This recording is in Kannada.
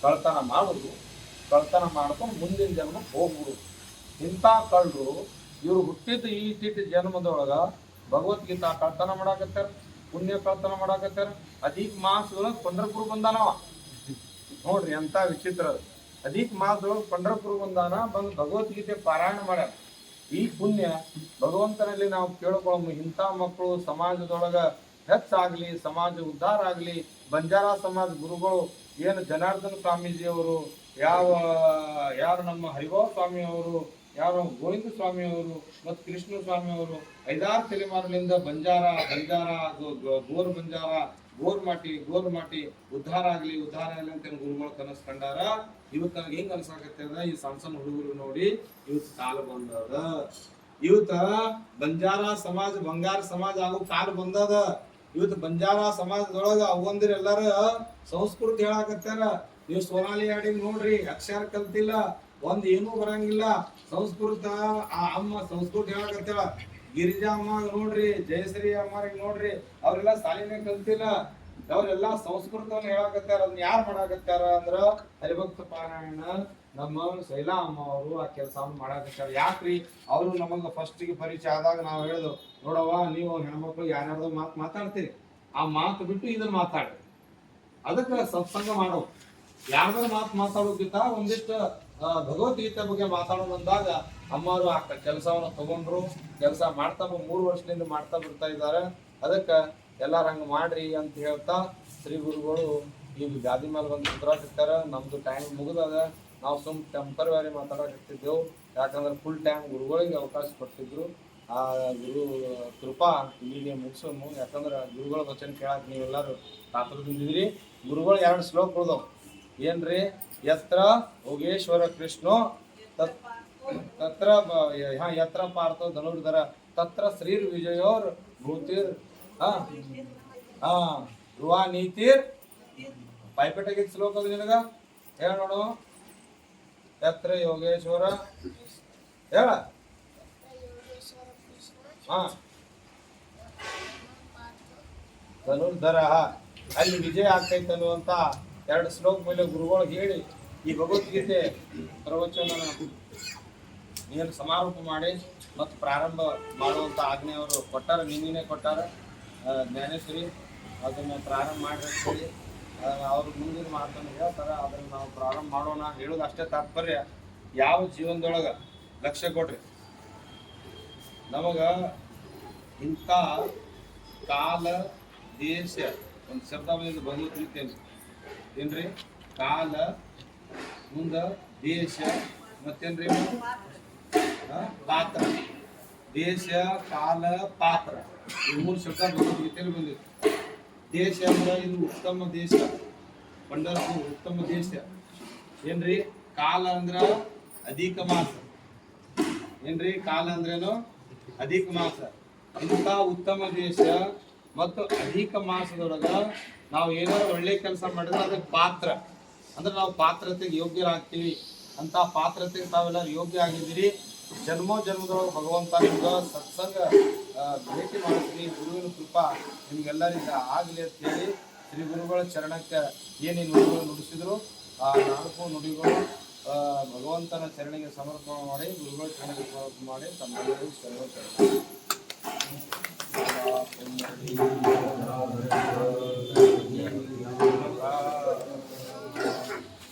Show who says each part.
Speaker 1: ಕಳ್ತನ ಮಾಡುದು, ಕಳ್ತನ ಮಾಡ್ಕೊಂಡು ಮುಂದಿನ ಜನ್ಮಕ್ಕೆ ಹೋಗ್ಬಿಡುದು. ಇಂಥ ಕಳ್ಳರು ಇವ್ರು ಹುಟ್ಟಿದ ಈ ಇಟ್ಟಿಟ್ಟು ಜನ್ಮದೊಳಗ ಭಗವದ್ಗೀತಾ ಕಳ್ತನ ಮಾಡಾಕತ್ತಾರ, ಪುಣ್ಯ ಕಳ್ತನ ಮಾಡಾಕತ್ತಾರ. ಅಧಿಕ ಮಾಸದೊಳಗೆ ಪಂಢರಪುರ ಬಂದಾನವ. ನೋಡ್ರಿ ಎಂತ ವಿಚಿತ್ರ. ಅಧಿಕ ಮಾಸದೊಳಗೆ ಪಂಢರಪುರ ಬಂದಾನ, ಬಂದು ಭಗವದ್ಗೀತೆ ಪಾರಾಯಣ ಮಾಡ್ಯಾರ. ಈ ಪುಣ್ಯ ಭಗವಂತನಲ್ಲಿ ನಾವು ಕೇಳ್ಕೊಳ್ಳೋ ಇಂಥ ಮಕ್ಕಳು ಸಮಾಜದೊಳಗ ಹೆಚ್ಚಾಗ್ಲಿ, ಸಮಾಜ ಉದ್ಧಾರ ಆಗ್ಲಿ. ಬಂಜಾರ ಸಮಾಜ ಗುರುಗಳು ಏನು ಜನಾರ್ದನ ಸ್ವಾಮೀಜಿಯವರು, ಯಾರು ನಮ್ಮ ಹರಿಭಾವ ಸ್ವಾಮಿಯವರು, ಯಾರು ಗೋವಿಂದ ಸ್ವಾಮಿಯವರು ಮತ್ತು ಕೃಷ್ಣ ಸ್ವಾಮಿಯವರು 5-6 ತಲೆಮಾರಿನಿಂದ ಬಂಜಾರ ಗೋರ್ ಬಂಜಾರ ಗೋರ್ ಮಾಟಿ ಉದ್ಧಾರ ಆಗ್ಲಿ ಅಂತ ಗುರುಗಳು ಕನಸ್ಕೊಂಡಾರ. ಇವತ್ತು ನನಗೆ ಹೆಂಗ್ ಅನ್ಸಾಕತ್ತದ, ಈ ಸಣ್ಣ ಹುಡುಗರು ನೋಡಿ ಇವತ್ತು ಕಾಲ ಬಂದದ. ಇವತ್ತ ಬಂಜಾರ ಸಮಾಜ ಬಂಗಾರ ಸಮಾಜ ಆಗೋ ಕಾಲ ಬಂದದ. ಇವತ್ತು ಬಂಜಾರ ಸಮಾಜದೊಳಗ ಅವಂದಿರ ಎಲ್ಲಾರ ಸಂಸ್ಕೃತಿ ಹೇಳಾಕತ್ತಾರ. ನೀವು ಸೋನಾಲಿ ಹಾಡಿಗೆ ನೋಡ್ರಿ, ಅಕ್ಷರ ಕಲ್ತಿಲ್ಲ, ಒಂದ್ ಏನೂ ಬರಂಗಿಲ್ಲ. ಸಂಸ್ಕೃತ ಆ ಅಮ್ಮ ಸಂಸ್ಕೃತಿ ಹೇಳಾಕತ್ತಾಳ. ಗಿರಿಜಾ ಅಮ್ಮ ನೋಡ್ರಿ, ಜಯಶ್ರೀ ಅಮ್ಮರಿಗೆ ನೋಡ್ರಿ, ಅವ್ರೆಲ್ಲ ಸಾಲಿನೇ ಕಲ್ತಿಲ್ಲ, ಅವ್ರೆಲ್ಲಾ ಸಂಸ್ಕೃತವನ್ನ ಹೇಳಾಕತ್ತಾರ. ಅದನ್ನ ಯಾರು ಮಾಡಾಕತ್ತಾರ ಅಂದ್ರ ಹರಿಭಕ್ತ ಪಾರಾಯಣ ನಮ್ಮ ಶೈಲಾ ಅಮ್ಮ ಅವರು ಆ ಕೆಲಸವನ್ನು ಮಾಡಾಕತ್ತಾರ. ಯಾಕ್ರಿ, ಅವರು ನಮಗ ಫಸ್ಟಿಗೆ ಪರಿಚಯ ಆದಾಗ ನಾವು ಹೇಳಿದ್ರು, ನೋಡವ್ವ ನೀವು ಹೆಣ್ಮಕ್ಳು ಯಾರ್ಯಾರ್ದು ಮಾತಾಡ್ತೀರಿ, ಆ ಮಾತು ಬಿಟ್ಟು ಇದನ್ನ ಮಾತಾಡ್ರಿ. ಅದಕ್ಕೆ ಸತ್ಸಂಗ ಮಾಡೋ ಯಾರ್ದಾರ ಮಾತಾಡೋಕ್ಕಿಂತ ಒಂದಿಷ್ಟು ಭಗವದ್ಗೀತೆ ಬಗ್ಗೆ ಮಾತಾಡೋದಂದಾಗ ಅಮ್ಮವರು ಆ ಕೆಲಸವನ್ನ ತಗೊಂಡ್ರು. ಕೆಲಸ ಮಾಡ್ತಾ 3 ವರ್ಷದಿಂದ ಮಾಡ್ತಾ ಬರ್ತಾ ಇದ್ದಾರೆ. ಅದಕ್ಕೆ ಎಲ್ಲಾರು ಹಂಗ ಮಾಡ್ರಿ ಅಂತ ಹೇಳ್ತಾ ಶ್ರೀ ಗುರುಗಳು ಈಗ ಗಾದಿ ಮೇಲೆ ಬಂದು ಕುದ್ರಾಕತ್ತಾರ. ನಮ್ದು ಟೈಮ್ ಮುಗಿದಾಗ ನಾವು ಟೆಂಪರರಿ ಮಾತಾಡಕತ್ತಿದ್ದೆವು. ಯಾಕಂದ್ರೆ ಫುಲ್ ಟೈಮ್ ಗುರುಗಳಿಗೆ ಅವಕಾಶ ಕೊಟ್ಟಿದ್ರು. ಆ ಗುರು ಕೃಪಾ ಇಲ್ಲಿಗೆ ಮುಗಿಸೋನು. ಯಾಕಂದ್ರೆ ಗುರುಗಳ ವಚನ ಕೇಳಕ್ ನೀವೆಲ್ಲರೂ ಕಾತರದಿಂದಿದ್ರಿ. ಗುರುಗಳು 2 ಶ್ಲೋಕ ಉಳ್ದವು. ಏನ್ರಿ? ಯತ್ರ ಯೋಗೇಶ್ವರ ಕೃಷ್ಣೋ ತತ್ರ ಯತ್ರ ಪಾರ್ಥೋ ಧನುರ್ಧರ ತತ್ರ ಶ್ರೀರ್ ವಿಜಯೋರ್ ಭೂತಿರ್ ಧ್ರುವ ನೀತಿರ್. ಪೈಪೆಟಾಗಿದ್ದ ಶ್ಲೋಕ ಅದು ನಿನಗ ಹೇಳ ನೋಡು. ಯತ್ರ ಯೋಗೇಶ್ವರ ಹೇಳ. ಧನುರ್ಧರ ಅಲ್ಲಿ ವಿಜಯ ಆಗ್ತೈತೆ ಅನ್ನುವಂತ 2 ಶ್ಲೋಕ ಮೇಲೆ ಗುರುಗಳು ಹೇಳಿ ಈ ಭಗವದ್ಗೀತೆ ಪ್ರವಚನ ಏನು ಸಮಾರೋಪ ಮಾಡಿ ಮತ್ತು ಪ್ರಾರಂಭ ಮಾಡುವಂತ ಆಜ್ಞೆ ಅವರು ಕೊಟ್ಟಾರ. ನಿನ್ನೆ ಕೊಟ್ಟಾರ ಜ್ಞಾನೇಶ್ವರಿ. ಅದನ್ನ ಪ್ರಾರಂಭ ಮಾಡಿ ಅವ್ರ ಮುಂದಿನ ಮಾತನ್ನು ಹೇಳ್ತಾರ. ಅದನ್ನ ನಾವು ಪ್ರಾರಂಭ ಮಾಡೋಣ. ಹೇಳೋದು ಅಷ್ಟೇ ತಾತ್ಪರ್ಯ. ಯಾವ ಜೀವನದೊಳಗ ಲಕ್ಷ್ಯ ಕೊಡ್ರಿ, ನಮಗ ಇಂಥ ಕಾಲ ದೇಶ ಒಂದು ಶಬ್ದ ಬಂದು ತಿಳಿತೇನೆ ಏನ್ರಿ? ಕಾಲ ಮುಂದ ದೇಶ ಮತ್ತೇನ್ರಿ? ಪಾತ್ರ. ದೇಶ, ಕಾಲ, ಪಾತ್ರ, ಈ 3 ಶಬ್ದ ಭಗವದ್ಗೀತೆಯಲ್ಲಿ ಬಂದಿತ್ತು. ದೇಶ ಅಂದ್ರೆ ಇದು ಉತ್ತಮ ದೇಶ, ಪಂಢರಪುರ ಉತ್ತಮ ದೇಶ. ಏನ್ರಿ? ಕಾಲ ಅಂದ್ರ ಅಧಿಕ ಮಾಸ. ಏನ್ರಿ? ಕಾಲ ಅಂದ್ರೇನು? ಅಧಿಕ ಮಾಸ. ಇಂಥ ಉತ್ತಮ ದೇಶ ಮತ್ತು ಅಧಿಕ ಮಾಸದೊಳಗ ನಾವು ಏನಾದ್ರು ಒಳ್ಳೆ ಕೆಲಸ ಮಾಡಿದ್ರೆ ಅದಕ್ಕೆ ಪಾತ್ರ ಅಂದ್ರೆ ನಾವು ಪಾತ್ರತೆಗೆ ಯೋಗ್ಯರಾಗ್ತೀವಿ. ಅಂತ ಪಾತ್ರತೆಗೆ ತಾವೆಲ್ಲರೂ ಯೋಗ್ಯ ಆಗಿದ್ದೀರಿ. ಜನ್ಮದೊಳಗೆ ಭಗವಂತ ನಿಮ್ಗೆ ಸತ್ಸಂಗ ಭೇಟಿ ಮಾಡಿಸ್ರಿ. ಗುರುವಿನ ಕೃಪಾ ನಿಮ್ಗೆಲ್ಲರಿಂದ ಆಗಲಿ ಅಂತ ಹೇಳಿ ಶ್ರೀ ಗುರುಗಳ ಚರಣಕ್ಕೆ ಏನೇನು ನುಡಿಗಳು ನುಡಿಸಿದ್ರು ಆ 4 ನುಡಿಗಳು ಭಗವಂತನ ಚರಣಿಗೆ ಸಮರ್ಪಣೆ ಮಾಡಿ, ಗುರುಗಳ ಚರಣಿಗೆ ಸಮರ್ಪಣೆ ಮಾಡಿ ತಮ್ಮೆಲ್ಲರಿಗೂ ಶರಣ.